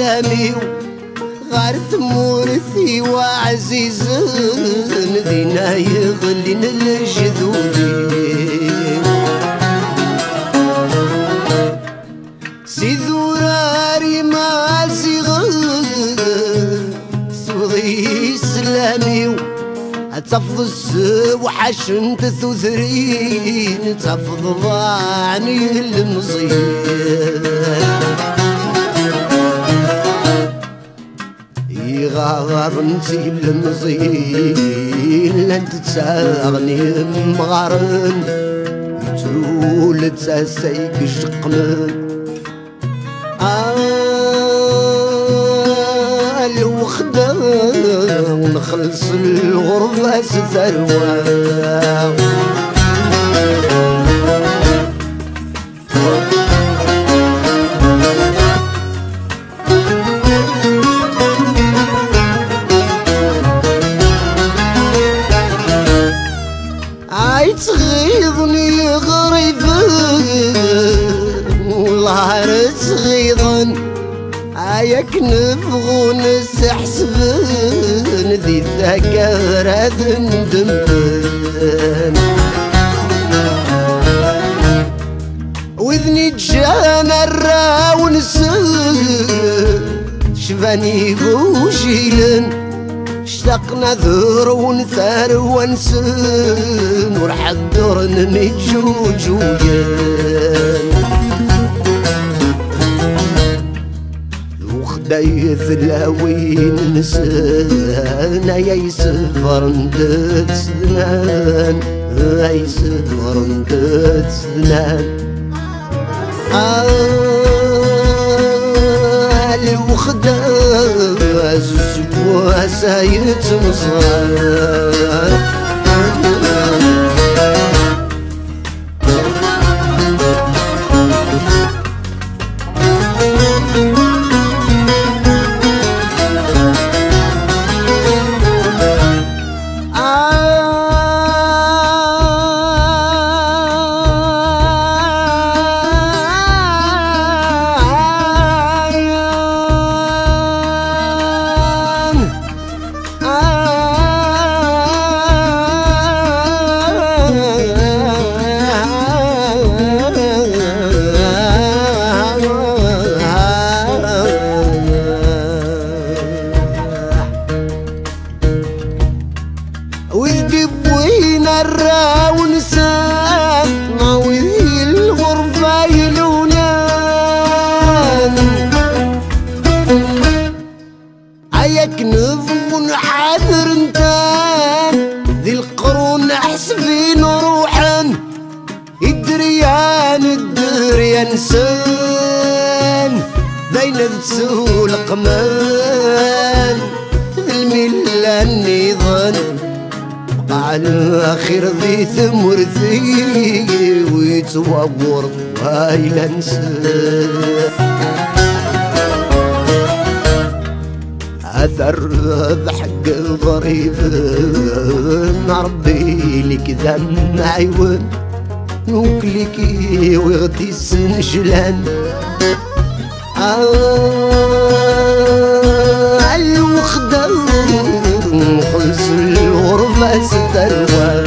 سلامي غار ثمورثي وعزيز ذينا يغلين الجذوذي سيذوراري ما زيغ سوغي سلامي تفض السوحش انت ثثرين تفض ضعني المصير يغار انتي المصير لن تتساغني مغارن يترول تساسيك شقمن الوخدة ونخلص الغرفة ستروى عيتغيظني غريبة والله رتغيظن عايك نبغو نستحسبن ذي الذكرى ندمن وذني جانا الراون شفاني بوشيلن اشتقنا ذر ونثار ونسن ورحضرن متجوجوين دايث الهوين نسانا يسفر ندت سدنان يسفر ندت سدنان الوخدة زوجوا سايت مصار وين الراون ساق ناوي الغرفة يلونان عيك نظن حاضر انتان ذي القرون حسبين روحا الدريان سان بين ذسول قمان الملة النظام على الأخير ذي ثمرثي ويتصور وايلا نسى أثر بحق ظريف نربي لك ذم عيون نوكلكي ويغدي السنجلان الوخدة نخلص الغرفة ستروى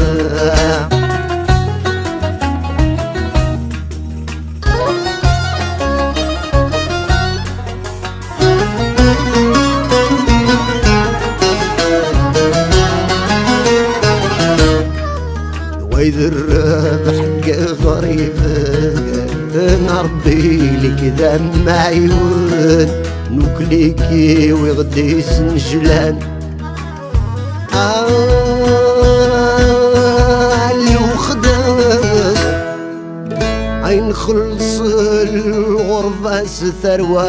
ويذر بحق غريب نربي لك ذم عيون نوكليكي ويغدي سنجلان الوخدة عين خلص الغرفة ستروى